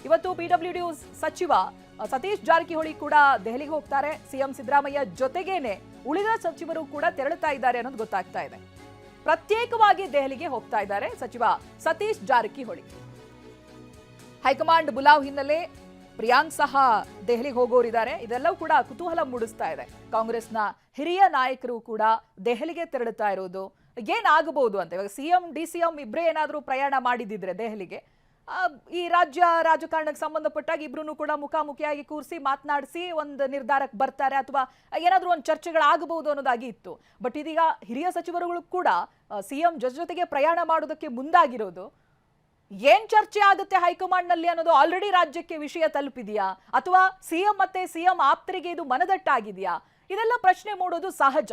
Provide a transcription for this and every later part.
ಇವತ್ತು ಪಿಡಬ್ಲ್ಯೂಡಿ ಸಚಿವ ಸತೀಶ್ ಜಾರಕಿಹೊಳಿ ಕೂಡ ದೆಹಲಿಗೆ ಹೋಗ್ತಾರೆ. ಸಿಎಂ ಸಿದ್ದರಾಮಯ್ಯ ಜೊತೆಗೇನೆ ಉಳಿದ ಸಚಿವರು ಕೂಡ ತೆರಳುತ್ತಾ ಇದ್ದಾರೆ ಅನ್ನೋದು ಗೊತ್ತಾಗ್ತಾ ಇದೆ. ಪ್ರತ್ಯೇಕವಾಗಿ ದೆಹಲಿಗೆ ಹೋಗ್ತಾ ಇದ್ದಾರೆ ಸಚಿವ ಸತೀಶ್ ಜಾರಕಿಹೊಳಿ. ಹೈಕಮಾಂಡ್ ಬುಲಾವ್ ಹಿನ್ನೆಲೆ ಪ್ರಿಯಾಂಕ್ ಸಹ ದೆಹಲಿಗೆ ಹೋಗೋರಿದ್ದಾರೆ. ಇದೆಲ್ಲವೂ ಕೂಡ ಕುತೂಹಲ ಮೂಡಿಸ್ತಾ ಇದೆ. ಕಾಂಗ್ರೆಸ್ನ ಹಿರಿಯ ನಾಯಕರು ಕೂಡ ದೆಹಲಿಗೆ ತೆರಳುತ್ತಾ ಇರೋದು ಏನಾಗಬಹುದು ಅಂತ. ಇವಾಗ ಸಿಎಂ ಡಿಸಿಎಂ ಇಬ್ಬರೇ ಏನಾದರೂ ಪ್ರಯಾಣ ಮಾಡಿದಿದ್ರೆ ದೆಹಲಿಗೆ, ಈ ರಾಜ್ಯ ರಾಜಕಾರಣಕ್ಕೆ ಸಂಬಂಧಪಟ್ಟಾಗ ಇಬ್ರು ಕೂಡ ಮುಖಾಮುಖಿಯಾಗಿ ಕೂರಿಸಿ ಮಾತನಾಡಿಸಿ ಒಂದು ನಿರ್ಧಾರಕ್ಕೆ ಬರ್ತಾರೆ ಅಥವಾ ಏನಾದರೂ ಒಂದು ಚರ್ಚೆಗಳಾಗಬಹುದು ಅನ್ನೋದಾಗಿ ಇತ್ತು. ಬಟ್ ಇದೀಗ ಹಿರಿಯ ಸಚಿವರುಗಳು ಕೂಡ ಸಿಎಂ ಜೊತೆಗೆ ಪ್ರಯಾಣ ಮಾಡೋದಕ್ಕೆ ಮುಂದಾಗಿರೋದು. ಏನ್ ಚರ್ಚೆ ಆಗುತ್ತೆ ಹೈಕಮಾಂಡ್ ನಲ್ಲಿ ಅನ್ನೋದು ಆಲ್ರೆಡಿ ರಾಜ್ಯಕ್ಕೆ ವಿಷಯ ತಲುಪಿದೆಯಾ ಅಥವಾ ಸಿಎಂ ಮತ್ತೆ ಸಿಎಂ ಆಪ್ತರಿಗೆ ಇದು ಮನದಟ್ಟಾಗಿದೆಯಾ? ಇದೆಲ್ಲ ಪ್ರಶ್ನೆ ಮೂಡೋದು ಸಹಜ.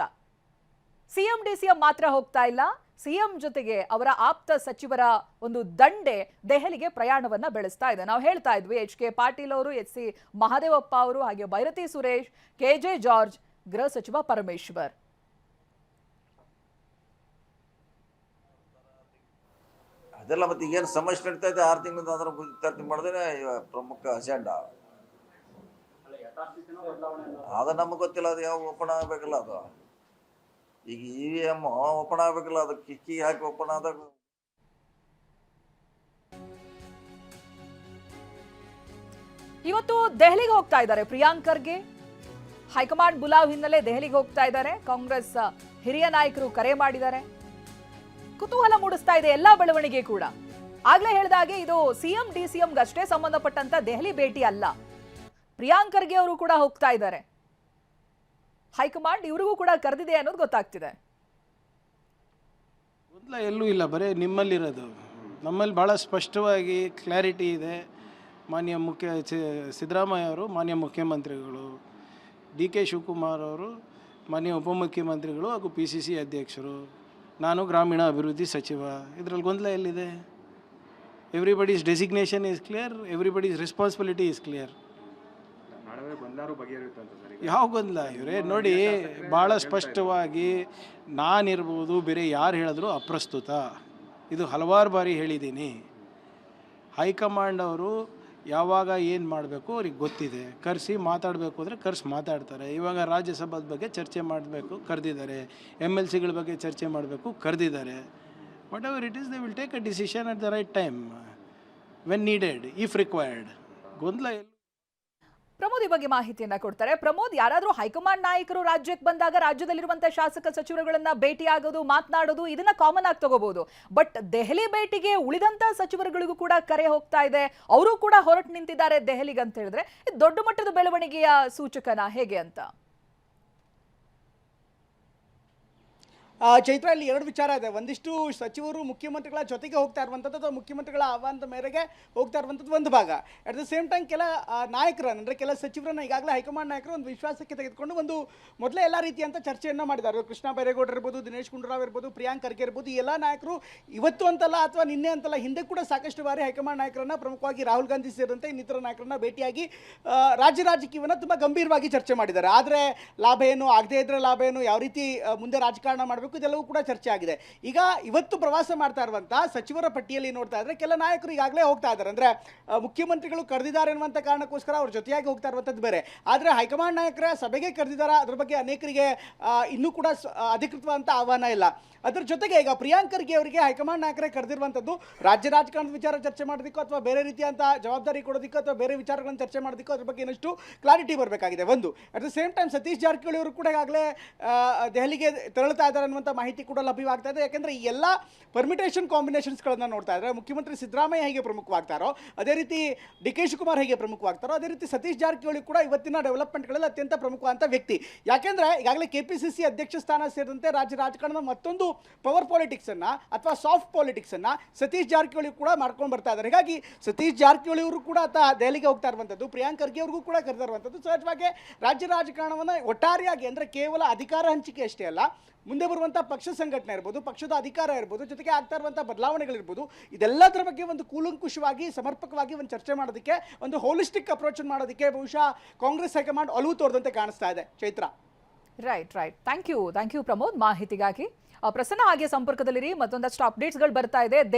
ಸಿಎಂ ಡಿಸಿಎಂ ಮಾತ್ರ ಹೋಗ್ತಾ ಇಲ್ಲ, ಸಿಎಂ ಜೊತೆಗೆ ಅವರ ಆಪ್ತ ಸಚಿವರ ಒಂದು ದಂಡೆ ದೆಹಲಿಗೆ ಪ್ರಯಾಣವನ್ನ ಬೆಳೆಸ್ತಾ ಇದೆ. ನಾವು ಹೇಳ್ತಾ ಇದ್ವಿ, HK ಪಾಟೀಲ್ ಅವರು, HC ಮಹದೇವಪ್ಪ ಅವರು, ಹಾಗೆ ಭೈರತಿ ಸುರೇಶ್, KJ ಜಾರ್ಜ್, ಗೃಹ ಸಚಿವ ಪರಮೇಶ್ವರ್. ಅದೆಲ್ಲ ಮತ್ತೆ ಈಗೇನು ಸಮಸ್ಯೆ ನಡೀತಾ ಇದೆ 6 ತಿಂಗಳಿಂದ ಅದರ ಇತ್ಯರ್ಥ ಮಾಡಿದ್ರೆ ಪ್ರಮುಖ ಅಜೆಂಡಾ. ಅದು ನಮಗೆ ಗೊತ್ತಿಲ್ಲ, ಅದು ಯಾವ ಓಪನ್ ಆಗಬೇಕಲ್ಲ. ಅದು ಈಗ EVM ಓಪನ್ ಆಗಬೇಕಲ್ಲ, ಅದು ಕೀ ಹಾಕಿ ಓಪನ್ ಆದಾಗ. ಇವತ್ತು ದೆಹಲಿಗೆ ಹೋಗ್ತಾ ಇದ್ದಾರೆ ಪ್ರಿಯಾಂಕ್ ಖರ್ಗೆ. ಹೈಕಮಾಂಡ್ ಬುಲಾವ್ ಹಿನ್ನೆಲೆ ದೆಹಲಿಗೆ ಹೋಗ್ತಾ ಇದ್ದಾರೆ. ಕಾಂಗ್ರೆಸ್ ಹಿರಿಯ ನಾಯಕರು ಕರೆ ಮಾಡಿದ್ದಾರೆ. ಕುತೂಹಲ ಮೂಡಿಸ್ತಾ ಇದೆ ಎಲ್ಲಾ ಬೆಳವಣಿಗೆ ಕೂಡ. ಆಗ್ಲೇ ಹೇಳಿದಾಗೆ ಇದು ಸಿಎಂ ಡಿಸಿಎಂಗಷ್ಟೇ ಸಂಬಂಧಪಟ್ಟಂತ ದೆಹಲಿ ಭೇಟಿ ಅಲ್ಲ. ಪ್ರಿಯಾಂಕ್ ಖರ್ಗೆ ಅವರು ಕೂಡ ಹೋಗ್ತಾ ಇದ್ದಾರೆ. ಹೈಕಮಾಂಡ್ ಇವರಿಗೂ ಕೂಡ ಕರೆದಿದೆ ಅನ್ನೋದು ಗೊತ್ತಾಗ್ತಿದೆ. ಗೊಂದಲ ಎಲ್ಲೂ ಇಲ್ಲ, ಬರೀ ನಿಮ್ಮಲ್ಲಿರೋದು. ನಮ್ಮಲ್ಲಿ ಭಾಳ ಸ್ಪಷ್ಟವಾಗಿ ಕ್ಲಾರಿಟಿ ಇದೆ. ಮಾನ್ಯ ಸಿದ್ದರಾಮಯ್ಯ ಅವರು ಮಾನ್ಯ ಮುಖ್ಯಮಂತ್ರಿಗಳು, DK ಶಿವಕುಮಾರ್ ಅವರು ಮಾನ್ಯ ಉಪಮುಖ್ಯಮಂತ್ರಿಗಳು ಹಾಗೂ PCC ಅಧ್ಯಕ್ಷರು, ನಾನು ಗ್ರಾಮೀಣ ಅಭಿವೃದ್ಧಿ ಸಚಿವ. ಇದರಲ್ಲಿ ಗೊಂದಲ ಎಲ್ಲಿದೆ? Everybody's designation is clear, everybody's responsibility is clear. ಯಾವ ಗೊಂದಲ ಇವರೇ ನೋಡಿ, ಭಾಳ ಸ್ಪಷ್ಟವಾಗಿ ನಾನಿರ್ಬೋದು, ಬೇರೆ ಯಾರು ಹೇಳಿದ್ರು ಅಪ್ರಸ್ತುತ. ಇದು ಹಲವಾರು ಬಾರಿ ಹೇಳಿದ್ದೀನಿ. ಹೈಕಮಾಂಡ್ ಅವರು ಯಾವಾಗ ಏನು ಮಾಡಬೇಕು ಅವ್ರಿಗೆ ಗೊತ್ತಿದೆ. ಕರೆಸಿ ಮಾತಾಡಬೇಕು ಅಂದರೆ ಕರೆಸಿ ಮಾತಾಡ್ತಾರೆ. ಇವಾಗ ರಾಜ್ಯಸಭಾದ ಬಗ್ಗೆ ಚರ್ಚೆ ಮಾಡಬೇಕು, ಕರೆದಿದ್ದಾರೆ. MLCಗಳ ಬಗ್ಗೆ ಚರ್ಚೆ ಮಾಡಬೇಕು, ಕರೆದಿದ್ದಾರೆ. What ever it is, they will take a decision at the right time when needed, if required. ಗೊಂದಲ ಪ್ರಮೋದ್ ಈ ಬಗ್ಗೆ ಮಾಹಿತಿಯನ್ನ ಕೊಡ್ತಾರೆ. ಪ್ರಮೋದ್, ಯಾರಾದ್ರೂ ಹೈಕಮಾಂಡ್ ನಾಯಕರು ರಾಜ್ಯಕ್ಕೆ ಬಂದಾಗ ರಾಜ್ಯದಲ್ಲಿರುವಂತಹ ಶಾಸಕ ಸಚಿವರುಗಳನ್ನ ಭೇಟಿ ಆಗೋದು, ಮಾತನಾಡೋದು, ಇದನ್ನ ಕಾಮನ್ ಆಗಿ ತಗೋಬಹುದು. ಬಟ್ ದೆಹಲಿ ಭೇಟಿಗೆ ಉಳಿದಂತ ಸಚಿವರುಗಳಿಗೂ ಕೂಡ ಕರೆ ಹೋಗ್ತಾ ಇದೆ. ಅವರು ಕೂಡ ಹೊರಟು ನಿಂತಿದ್ದಾರೆ ದೆಹಲಿಗೆ ಅಂತ ಹೇಳಿದ್ರೆ ಇದು ದೊಡ್ಡ ಮಟ್ಟದ ಬೆಳವಣಿಗೆಯ ಸೂಚಕನ ಹೇಗೆ ಅಂತ? ಚೈತ್ರ, ಇಲ್ಲಿ ಎರಡು ವಿಚಾರ ಇದೆ. ಒಂದಿಷ್ಟು ಸಚಿವರು ಮುಖ್ಯಮಂತ್ರಿಗಳ ಜೊತೆಗೆ ಹೋಗ್ತಾ ಇರುವಂಥದ್ದು ಅಥವಾ ಮುಖ್ಯಮಂತ್ರಿಗಳ ಆಹ್ವಾನದ ಮೇರೆಗೆ ಹೋಗ್ತಾ ಇರುವಂಥದ್ದು ಒಂದು ಭಾಗ. ಅಟ್ ದ ಸೇಮ್ ಟೈಮ್ ಕೆಲ ನಾಯಕರನ್ನ, ಅಂದರೆ ಕೆಲ ಸಚಿವರನ್ನ ಈಗಾಗಲೇ ಹೈಕಮಾಂಡ್ ನಾಯಕರು ಒಂದು ವಿಶ್ವಾಸಕ್ಕೆ ತೆಗೆದುಕೊಂಡು ಒಂದು ಮೊದಲೇ ಎಲ್ಲ ರೀತಿಯಂತ ಚರ್ಚೆಯನ್ನು ಮಾಡಿದ್ದಾರೆ. ಕೃಷ್ಣ ಬೈರೇಗೌಡರು ಇರ್ಬೋದು, ದಿನೇಶ್ ಗುಂಡೂರಾವ್ ಇರ್ಬೋದು, ಪ್ರಿಯಾಂಕ್ ಖರ್ಗೆ ಇರ್ಬೋದು, ಈ ಎಲ್ಲ ನಾಯಕರು ಇವತ್ತು ಅಂತಲ್ಲ ಅಥವಾ ನಿನ್ನೆ ಅಂತಲ್ಲ, ಹಿಂದೆ ಕೂಡ ಸಾಕಷ್ಟು ಬಾರಿ ಹೈಕಮಾಂಡ್ ನಾಯಕರನ್ನ, ಪ್ರಮುಖವಾಗಿ ರಾಹುಲ್ ಗಾಂಧಿ ಸೇರಿದಂತೆ ಇನ್ನಿತರ ನಾಯಕರನ್ನ ಭೇಟಿಯಾಗಿ ರಾಜ್ಯ ರಾಜಕೀಯವನ್ನು ತುಂಬ ಗಂಭೀರವಾಗಿ ಚರ್ಚೆ ಮಾಡಿದ್ದಾರೆ. ಆದರೆ ಲಾಭ ಏನು, ಆಗದೇ ಇದ್ರೆ ಲಾಭ ಏನು, ಯಾವ ರೀತಿ ಮುಂದೆ ರಾಜಕಾರಣ ಮಾಡಬೇಕು, ಇದೆಲ್ಲವೂ ಕೂಡ ಚರ್ಚೆ ಆಗಿದೆ. ಈಗ ಇವತ್ತು ಪ್ರವಾಸ ಮಾಡ್ತಾ ಇರುವಂತಹ ಸಚಿವರ ಪಟ್ಟಿಯಲ್ಲಿ ನೋಡ್ತಾ ಇದ್ರೆ ಕೆಲ ನಾಯಕರು ಈಗಾಗಲೇ ಹೋಗ್ತಾ ಇದ್ದಾರೆ. ಅಂದ್ರೆ ಮುಖ್ಯಮಂತ್ರಿಗಳು ಕರೆದಿದ್ದಾರೆ ಅನ್ನುವಂಥ ಕಾರಣಕ್ಕೋಸ್ಕರ ಅವ್ರ ಜೊತೆಯಾಗಿ ಹೋಗ್ತಾ ಇರುವಂಥದ್ದು ಬೇರೆ. ಆದರೆ ಹೈಕಮಾಂಡ್ ನಾಯಕರ ಸಭೆಗೆ ಕರೆದಿದ್ದಾರೆ, ಅದ್ರ ಬಗ್ಗೆ ಅನೇಕರಿಗೆ ಇನ್ನೂ ಕೂಡ ಅಧಿಕೃತವಾದಂಥ ಆಹ್ವಾನ ಇಲ್ಲ. ಅದ್ರ ಜೊತೆಗೆ ಈಗ ಪ್ರಿಯಾಂಕ್ ಖರ್ಗೆ ಅವರಿಗೆ ಹೈಕಮಾಂಡ್ ನಾಯಕರೇ ಕರೆದಿರುವಂಥದ್ದು ರಾಜ್ಯ ರಾಜಕಾರಣದ ವಿಚಾರ ಚರ್ಚೆ ಮಾಡೋದಕ್ಕೋ ಅಥವಾ ಬೇರೆ ರೀತಿಯಂತ ಜವಾಬ್ದಾರಿ ಕೊಡೋದಕ್ಕೋ ಅಥವಾ ಬೇರೆ ವಿಚಾರಗಳನ್ನು ಚರ್ಚೆ ಮಾಡೋದಕ್ಕೋ ಅದ್ರ ಬಗ್ಗೆ ಇನ್ನಷ್ಟು ಕ್ಲಾರಿಟಿ ಬರಬೇಕಾಗಿದೆ ಒಂದು. At the same time Satish Jarkiholi ಅವರು ಕೂಡ ಈಗಾಗಲೇ ದೆಹಲಿಗೆ ತೆರಳುತ್ತಾ ಇದ್ದಾರೆ ಅನ್ನುವಂಥ ಮಾಹಿತಿ ಕೂಡ ಲಭ್ಯವಾಗ್ತಾ ಇದೆ. ಯಾಕೆಂದರೆ ಈ ಎಲ್ಲ ಪರ್ಮಿಟೇಷನ್ ಕಾಂಬಿನೇಷನ್ಸ್ಗಳನ್ನು ನೋಡ್ತಾ ಇದ್ದಾರೆ. ಮುಖ್ಯಮಂತ್ರಿ ಸಿದ್ದರಾಮಯ್ಯ ಹೇಗೆ ಪ್ರಮುಖವಾಗ್ತಾರೋ, ಅದೇ ರೀತಿ DK ಶಿವಕುಮಾರ್ ಹೇಗೆ ಪ್ರಮುಖವಾಗ್ತಾರೋ, ಅದೇ ರೀತಿ ಸತೀಶ್ ಜಾರಕಿಹೊಳಿ ಕೂಡ ಇವತ್ತಿನ ಡೆವಲಪ್ಮೆಂಟ್ಗಳಲ್ಲಿ ಅತ್ಯಂತ ಪ್ರಮುಖವಾದಂಥ ವ್ಯಕ್ತಿ. ಯಾಕೆಂದರೆ ಈಗಾಗಲೇ KPCC ಅಧ್ಯಕ್ಷ ಸ್ಥಾನ ಸೇರಿದಂತೆ ರಾಜ್ಯ ರಾಜಕಾರಣದ ಮತ್ತೊಂದು ಪವರ್ ಪಾಲಿಟಿಕ್ಸನ್ನು ಅಥವಾ ಸಾಫ್ಟ್ ಪಾಲಿಟಿಕ್ಸನ್ನು ಸತೀಶ್ ಜಾರಕಿಹೊಳಿ ಕೂಡ ಮಾಡ್ಕೊಂಡು ಬರ್ತಾ ಇದ್ದಾರೆ. ಹೀಗಾಗಿ ಸತೀಶ್ ಜಾರಕಿಹೊಳಿ ಅವರು ಕೂಡ ದೆಹಲಿಗೆ ಹೋಗ್ತಾ ಇರುವಂಥದ್ದು, ಪ್ರಿಯಾಂಕ್ ಖರ್ಗೆ ಅವ್ರಿಗೂ ಕೂಡ ಕರೆತಾ ಇರುವಂಥದ್ದು ಸಹಜವಾಗಿ ರಾಜ್ಯ ರಾಜಕಾರಣವನ್ನು ಒಟ್ಟಾರೆಯಾಗಿ, ಅಂದರೆ ಕೇವಲ ಅಧಿಕಾರ ಹಂಚಿಕೆ ಅಷ್ಟೇ ಅಲ್ಲ, ಮುಂದೆ ಬರುವಂಥ ಪಕ್ಷ ಸಂಘಟನೆ ಇರ್ಬೋದು, ಪಕ್ಷದ ಅಧಿಕಾರ ಇರ್ಬೋದು, ಜೊತೆಗೆ ಆಗ್ತಾ ಇರುವಂಥ ಬದಲಾವಣೆಗಳಿರ್ಬೋದು, ಇದೆಲ್ಲದರ ಬಗ್ಗೆ ಒಂದು ಕೂಲಂಕುಷವಾಗಿ ಸಮರ್ಪಕವಾಗಿ ಒಂದು ಚರ್ಚೆ ಮಾಡೋದಕ್ಕೆ, ಒಂದು ಹೋಲಿಸ್ಟಿಕ್ ಅಪ್ರೋಚ್ ಮಾಡೋದಕ್ಕೆ ಬಹುಶಃ ಕಾಂಗ್ರೆಸ್ ಹೈಕಮಾಂಡ್ ಒಲವು ತೋರಿದಂತೆ ಕಾಣಿಸ್ತಾ ಇದೆ. Chaitra. Right. Thank you Pramod ಮಾಹಿತಿಗಾಗಿ. ಪ್ರಸನ್ನ ಹಾಗೆ ಸಂಪರ್ಕದಲ್ಲಿರಿ, ಮತ್ತೊಂದಷ್ಟು ಅಪ್ಡೇಟ್ಸ್ಗಳು ಬರ್ತಾ ಇದೆ.